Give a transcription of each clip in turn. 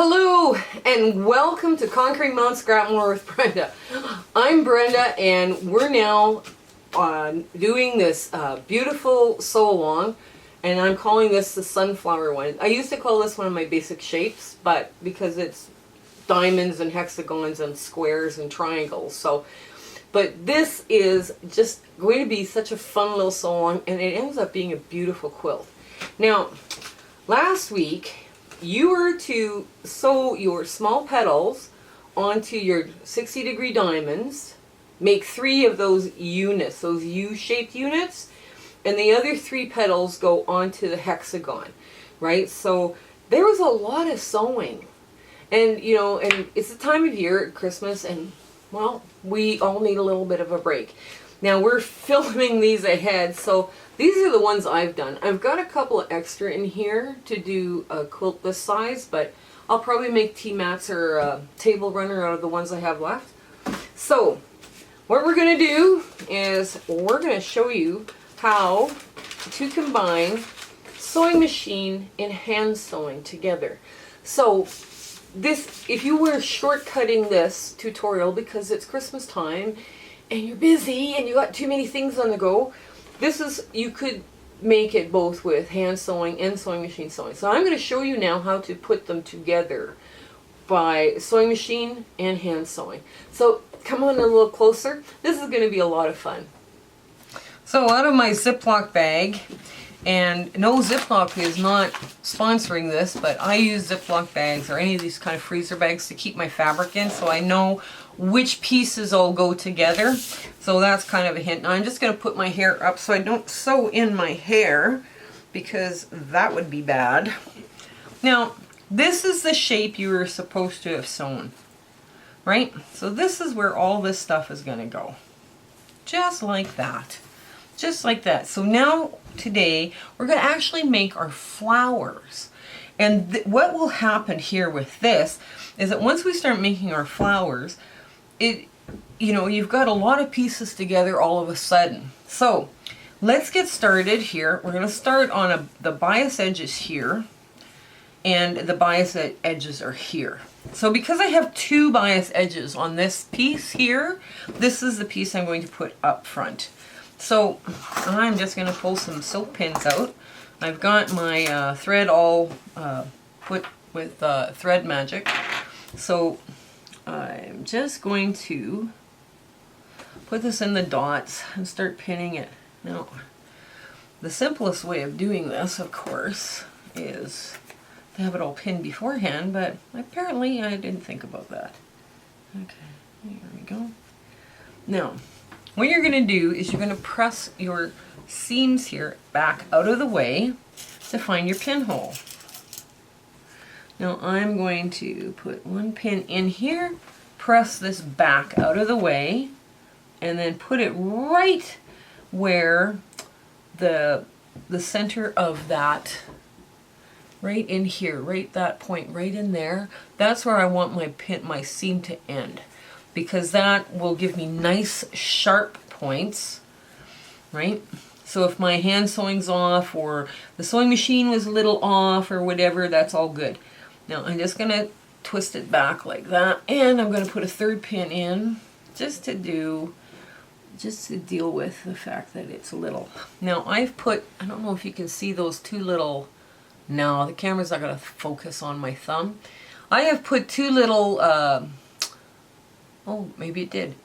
Hello and welcome to Conquering Mount Scrapmore with Brenda. I'm Brenda and we're now doing this beautiful sew along, and I'm calling this the sunflower one. I used to call this one of my basic shapes, but because it's diamonds and hexagons and squares and triangles, but this is just going to be such a fun little sew along, and it ends up being a beautiful quilt. Now, last week you were to sew your small petals onto your 60-degree diamonds, make 3 of those units, those U-shaped units, and the other 3 petals go onto the hexagon, right? So there was a lot of sewing, and and it's the time of year at Christmas, and well, we all need a little bit of a break. Now we're filming these ahead, so these are the ones I've done. I've got a couple of extra in here to do a quilt this size, but I'll probably make tea mats or a table runner out of the ones I have left. So what we're going to do is we're going to show you how to combine sewing machine and hand sewing together. So this, if you were shortcutting this tutorial because it's Christmas time and you're busy and you got too many things on the go, this is, you could make it both with hand sewing and sewing machine sewing. So I'm going to show you now how to put them together by sewing machine and hand sewing. So come on a little closer. This is going to be a lot of fun. So out of my Ziploc bag, and no, Ziploc is not sponsoring this, but I use Ziploc bags or any of these kind of freezer bags to keep my fabric in, so I know which pieces all go together. So that's kind of a hint. Now I'm just going to put my hair up so I don't sew in my hair, because that would be bad. Now this is the shape you were supposed to have sewn, right? So this is where all this stuff is going to go. Just like that. Just like that. So now today we're going to actually make our flowers. And what will happen here with this is that once we start making our flowers, you've got a lot of pieces together all of a sudden. So let's get started here. We're going to start on the bias edges here, and the bias edges are here. So because I have 2 bias edges on this piece here, this is the piece I'm going to put up front. So I'm just going to pull some silk pins out. I've got my thread all put with Thread Magic. So I'm just going to put this in the dots and start pinning it. Now, the simplest way of doing this, of course, is to have it all pinned beforehand, but apparently I didn't think about that. Okay, here we go. Now, what you're going to do is you're going to press your seams here back out of the way to find your pinhole. Now I'm going to put 1 pin in here, press this back out of the way, and then put it right where the center of that, right in here, right that point, right in there, that's where I want my seam to end, because that will give me nice sharp points, right? So if my hand sewing's off or the sewing machine was a little off or whatever, that's all good. Now I'm just going to twist it back like that, and I'm going to put a 3rd pin in just to deal with the fact that it's a little. Now I've put, I don't know if you can see those 2 little, no, the camera's not going to focus on my thumb. I have put 2 little, oh, maybe it did,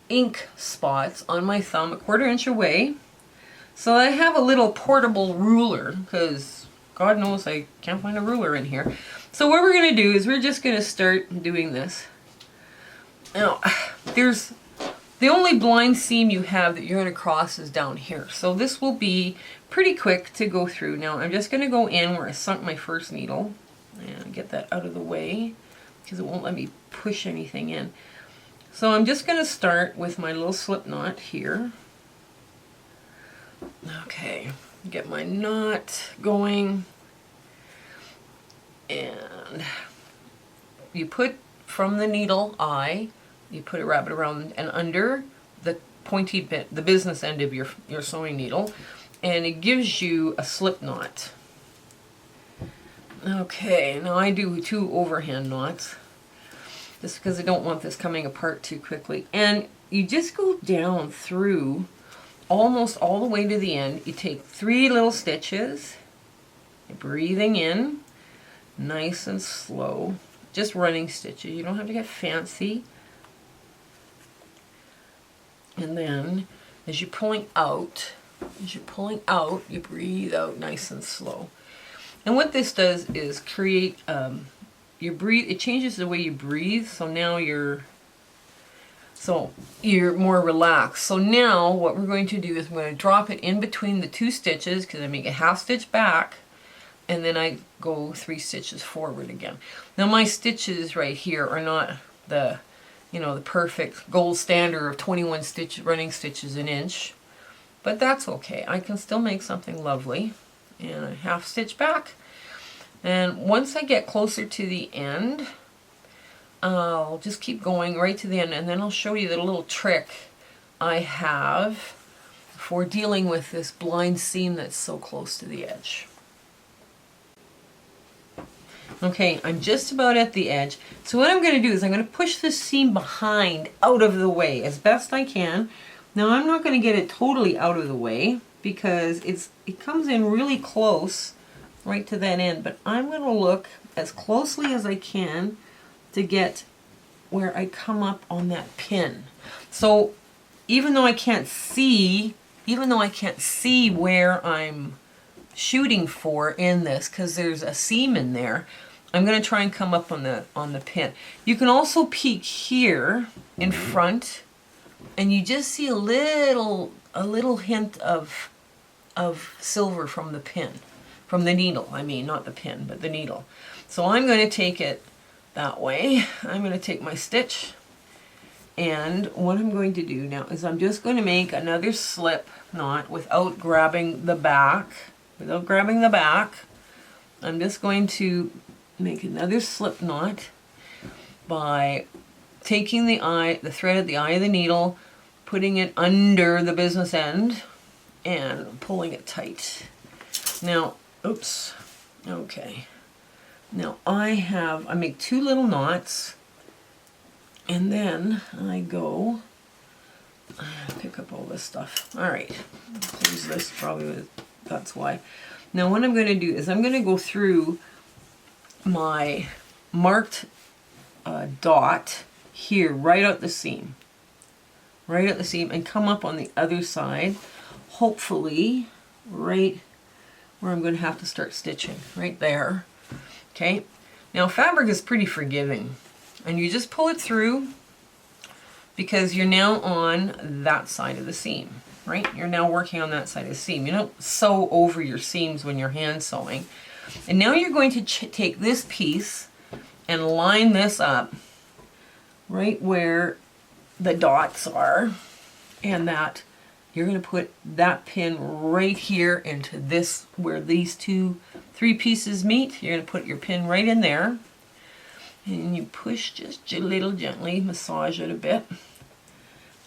ink spots on my thumb, 1/4 inch away. So I have a little portable ruler, because God knows I can't find a ruler in here. So what we're going to do is we're just going to start doing this. Now, there's the only blind seam you have that you're going to cross is down here. So this will be pretty quick to go through. Now I'm just going to go in where I sunk my first needle and get that out of the way, because it won't let me push anything in. So I'm just going to start with my little slip knot here. Okay, get my knot going, and you put from the needle eye, you put a rabbit around and under the pointy bit, the business end of your sewing needle, and it gives you a slip knot. Okay, now I do 2 overhand knots, just because I don't want this coming apart too quickly. And you just go down through almost all the way to the end. You take 3 little stitches, you're breathing in, nice and slow, just running stitches. You don't have to get fancy. And then as you're pulling out, you breathe out nice and slow. And what this does is create it changes the way you breathe, so now you're more relaxed. So now what we're going to do is I'm going to drop it in between the 2 stitches, because I make a half stitch back and then I go 3 stitches forward again. Now my stitches right here are not the perfect gold standard of 21 running stitches an inch, but that's okay. I can still make something lovely. And a half stitch back. And once I get closer to the end, I'll just keep going right to the end, and then I'll show you the little trick I have for dealing with this blind seam that's so close to the edge. Okay, I'm just about at the edge. So what I'm going to do is I'm going to push this seam behind out of the way as best I can. Now I'm not going to get it totally out of the way, because it comes in really close right to that end, but I'm going to look as closely as I can to get where I come up on that pin. So even though I can't see where I'm shooting for in this, because there's a seam in there, I'm going to try and come up on the pin. You can also peek here in front, and you just see a little hint of silver from the pin, from the needle. I mean, not the pin, but the needle. So I'm going to take it that way. I'm going to take my stitch, and what I'm going to do now is I'm just going to make another slip knot without grabbing the back. I'm just going to make another slip knot by taking the thread at the eye of the needle, putting it under the business end, and pulling it tight. Now, oops, okay. Now I make 2 little knots, and then I go pick up all this stuff. All right, close this, probably that's why. Now what I'm going to do is I'm going to go through my marked dot here, right at the seam, and come up on the other side, hopefully right where I'm going to have to start stitching, right there. Okay, now fabric is pretty forgiving, and you just pull it through because you're now on that side of the seam, right? You're now working on that side of the seam. You don't sew over your seams when you're hand sewing. And now you're going to take this piece and line this up right where the dots are, and that you're going to put that pin right here into this, where these 3 pieces meet. You're going to put your pin right in there, and you push just a little gently, massage it a bit,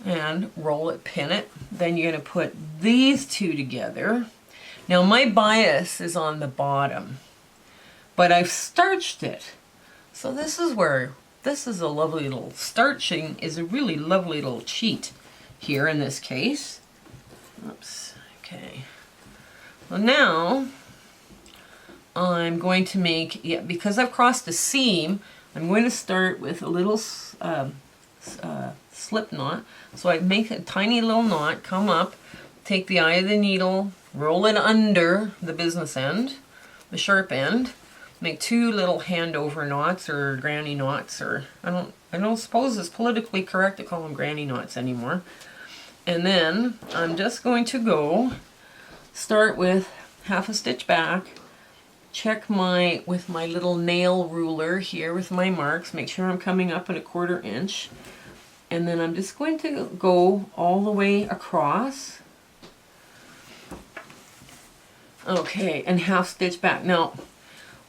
and roll it, pin it. Then you're going to put these 2 together. Now my bias is on the bottom, but I've starched it. So this is a lovely little, starching is a really lovely little cheat here in this case. Oops, okay. Well, now I'm going to make, because I've crossed the seam, I'm going to start with a little slip knot. So I make a tiny little knot, come up, take the eye of the needle, roll it under the business end, the sharp end, make 2 little hand over knots or granny knots, or I don't suppose it's politically correct to call them granny knots anymore. And then I'm just going to start with half a stitch back, check with my little nail ruler here with my marks, make sure I'm coming up at 1/4 inch, and then I'm just going to go all the way across. Okay, and half stitch back. Now,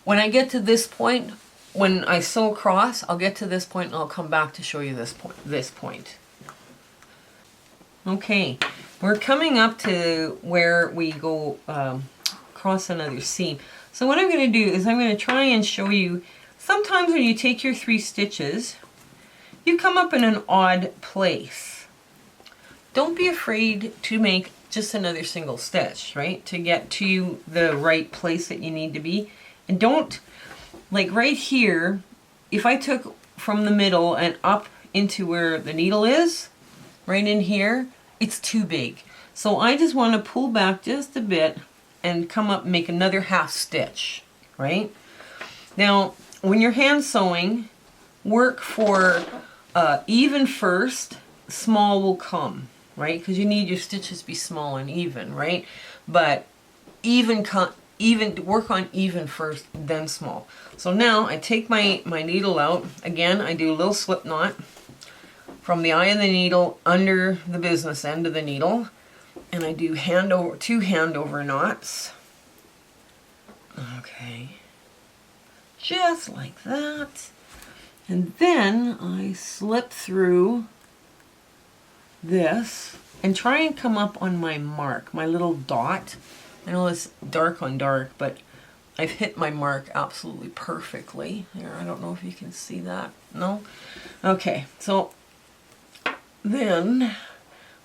when I get to this point, when I sew across, I'll get to this point and I'll come back to show you this point. Okay, we're coming up to where we go across another seam. So what I'm going to do is I'm going to try and show you, sometimes when you take your 3 stitches, you come up in an odd place. Don't be afraid to make just another single stitch, right? To get to the right place that you need to be. And don't, like right here, if I took from the middle and up into where the needle is, right in here, it's too big. So I just want to pull back just a bit and come up and make another half stitch, right? Now, when you're hand sewing, work for even first, small will come, right? Because you need your stitches to be small and even, right? But even work on even first, then small. So now I take my needle out. Again, I do a little slip knot from the eye of the needle under the business end of the needle. And I do 2 hand over knots. Okay. Just like that. And then I slip through this and try and come up on my mark, my little dot. I know it's dark on dark, but I've hit my mark absolutely perfectly. Here, I don't know if you can see that. No? Okay, so then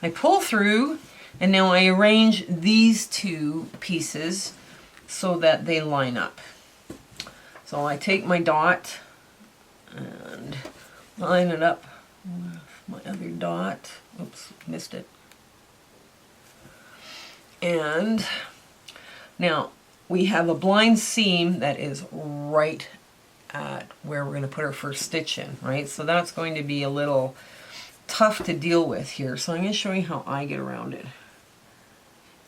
I pull through, and now I arrange these 2 pieces so that they line up. So I take my dot and line it up with my other dot. Oops, missed it. And now we have a blind seam that is right at where we're going to put our first stitch in, right? So that's going to be a little tough to deal with here. So I'm going to show you how I get around it.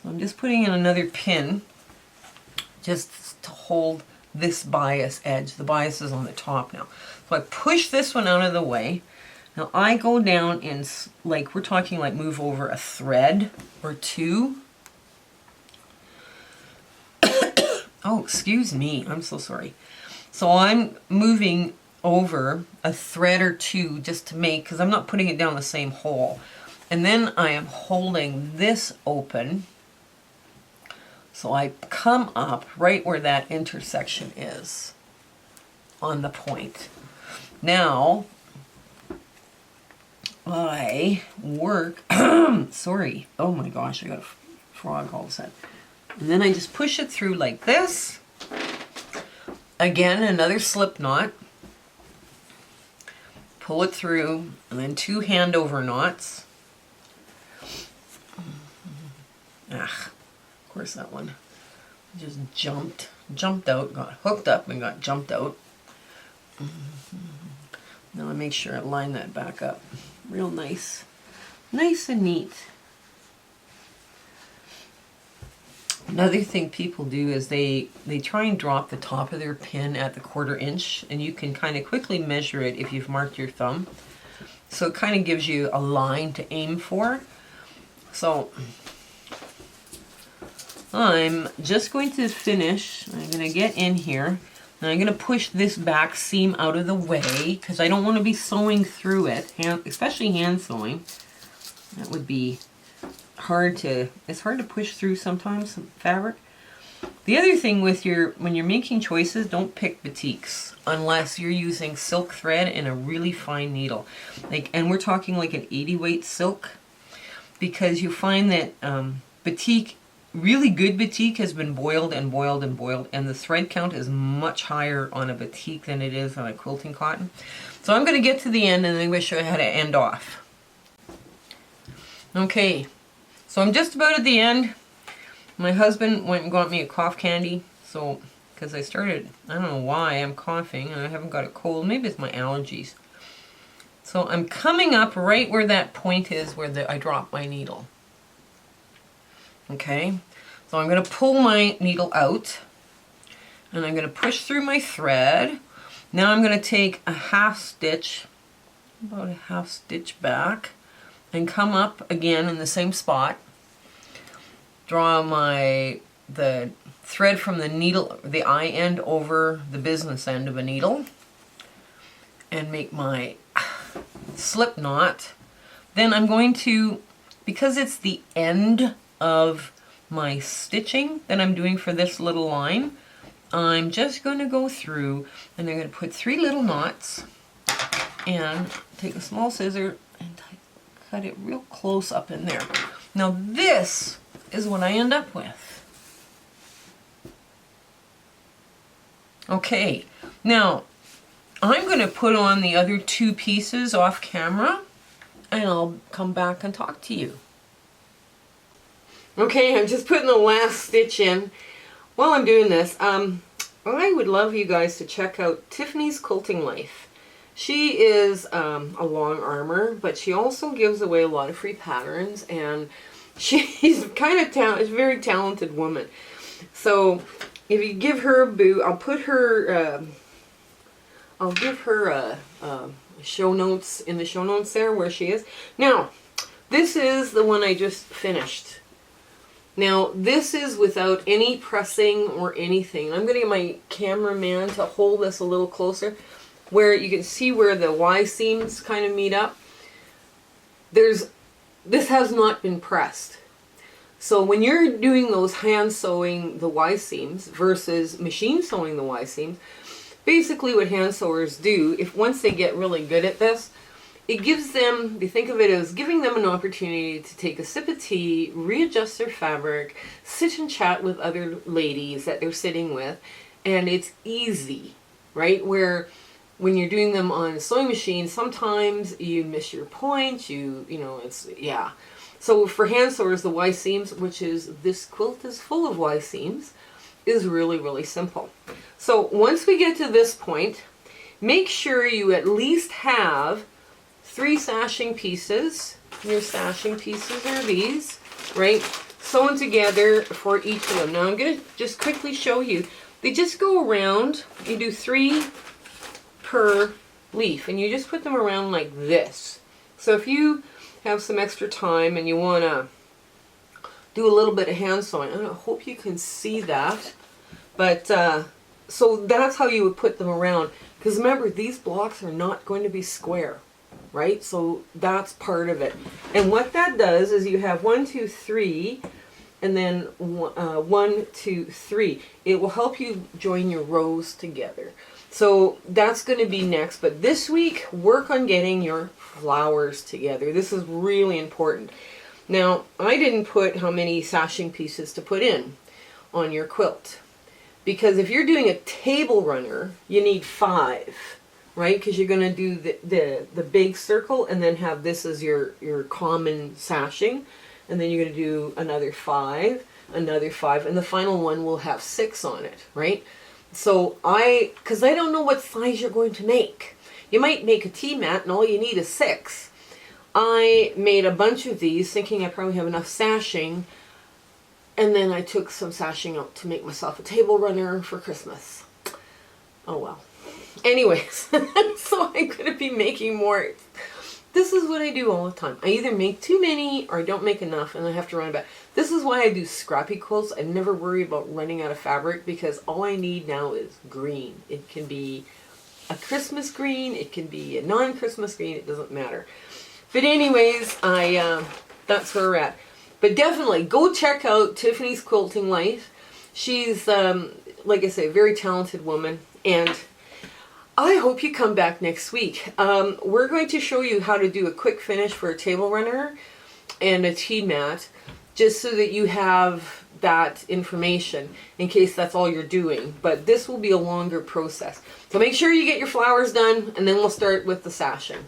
So I'm just putting in another pin just to hold this bias edge. The bias is on the top now. So I push this one out of the way. Now I go down in, like, we're talking like move over a thread or 2. Oh, excuse me. I'm so sorry. So I'm moving over a thread or 2 just to make, because I'm not putting it down the same hole. And then I am holding this open. So I come up right where that intersection is on the point. Now I work, sorry, oh my gosh, I got a frog all of a sudden. And then I just push it through like this. Again, another slip knot. Pull it through, and then 2 hand over knots. Of course that one just jumped out, got hooked up and got jumped out. Now I make sure I line that back up real nice. Nice and neat. Another thing people do is they try and drop the top of their pin at the 1/4 inch, and you can kind of quickly measure it if you've marked your thumb. So it kind of gives you a line to aim for. So I'm just going to finish. I'm going to get in here, and I'm going to push this back seam out of the way because I don't want to be sewing through it, especially hand sewing. That would be it's hard to push through sometimes, fabric. The other thing with when you're making choices, don't pick batiks unless you're using silk thread and a really fine needle. And we're talking like an 80 weight silk, because you find that batik, really good batik, has been boiled and boiled and boiled, and the thread count is much higher on a batik than it is on a quilting cotton. So I'm going to get to the end, and then I'm going to show you how to end off. Okay. So I'm just about at the end. My husband went and got me a cough candy. So, because I don't know why I'm coughing, and I haven't got a cold. Maybe it's my allergies. So I'm coming up right where that point is where I drop my needle. Okay. So I'm going to pull my needle out, and I'm going to push through my thread. Now I'm going to take a half stitch, about a half stitch back, and come up again in the same spot. Draw the thread from the needle, the eye end over the business end of a needle, and make my slip knot. Then I'm going to, because it's the end of my stitching that I'm doing for this little line, I'm just going to go through and I'm going to put 3 little knots and take a small scissor and cut it real close up in there. Now this is what I end up with. Okay, now I'm going to put on the other 2 pieces off camera and I'll come back and talk to you. Okay, I'm just putting the last stitch in. While I'm doing this, I would love you guys to check out Tiffany's Quilting Life. She is a long armor, but she also gives away a lot of free patterns, and she's kind of a very talented woman. So if you give her a boot, I'll put her, I'll give her show notes in the show notes there where she is. Now, this is the one I just finished. Now, this is without any pressing or anything. I'm going to get my cameraman to hold this a little closer where you can see where the Y seams kind of meet up. This has not been pressed. So when you're doing those hand sewing the Y seams versus machine sewing the Y seams, basically what hand sewers do, once they get really good at this, it gives them, they think of it as giving them an opportunity to take a sip of tea, readjust their fabric, sit and chat with other ladies that they're sitting with, and it's easy, right? Where when you're doing them on a sewing machine, sometimes you miss your point, yeah. So for hand sewers, the Y seams, which is, this quilt is full of Y seams, is really, really simple. So once we get to this point, make sure you at least have 3 sashing pieces. Your sashing pieces are these, right? Sewn together for each of them. Now I'm going to just quickly show you. They just go around. You do 3 per leaf, and you just put them around like this. So if you have some extra time and you want to do a little bit of hand sewing, I hope you can see that. But so that's how you would put them around. Because remember, these blocks are not going to be square. Right? So that's part of it. And what that does is you have 1, 2, 3, and then 1, 2, 3. It will help you join your rows together. So that's going to be next. But this week, work on getting your flowers together. This is really important. Now, I didn't put how many sashing pieces to put in on your quilt. Because if you're doing a table runner, you need 5. Right, because you're going to do the big circle and then have this as your common sashing, and then you're going to do another 5, and the final one will have 6 on it, right? So because I don't know what size you're going to make. You might make a tea mat and all you need is 6. I made a bunch of these thinking I probably have enough sashing, and then I took some sashing out to make myself a table runner for Christmas. Oh well. Anyways, so I'm going to be making more. This is what I do all the time. I either make too many or I don't make enough and I have to run it back. This is why I do scrappy quilts. I never worry about running out of fabric because all I need now is green. It can be a Christmas green. It can be a non-Christmas green. It doesn't matter. But anyways, that's where we're at. But definitely go check out Tiffany's Quilting Life. She's, like I say, a very talented woman. And I hope you come back next week. We're going to show you how to do a quick finish for a table runner and a tea mat, just so that you have that information in case that's all you're doing. But this will be a longer process. So make sure you get your flowers done, and then we'll start with the sashing.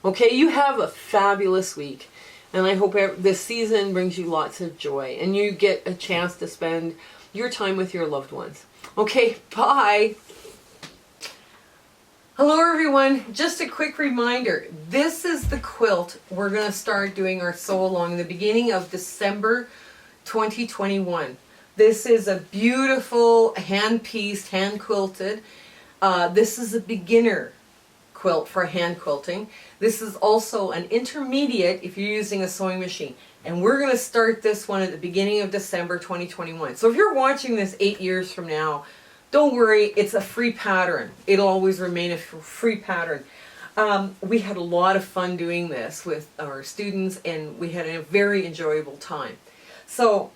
Okay, you have a fabulous week, and I hope this season brings you lots of joy, and you get a chance to spend your time with your loved ones. Okay, bye! Hello everyone, just a quick reminder, this is the quilt we're going to start doing our sew along in the beginning of December 2021. This is a beautiful hand-pieced, hand-quilted. This is a beginner quilt for hand quilting. This is also an intermediate if you're using a sewing machine. And we're going to start this one at the beginning of December 2021. So if you're watching this 8 years from now, don't worry, it's a free pattern. It'll always remain a free pattern. We had a lot of fun doing this with our students, and we had a very enjoyable time. So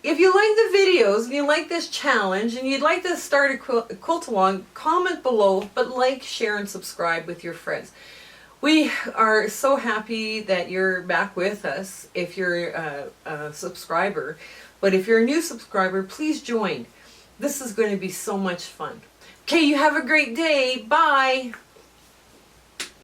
If you like the videos and you like this challenge and you'd like to start a quilt along, comment below, but like, share, and subscribe with your friends. We are so happy that you're back with us if you're a subscriber. But if you're a new subscriber, please join. This is going to be so much fun. Okay, you have a great day. Bye.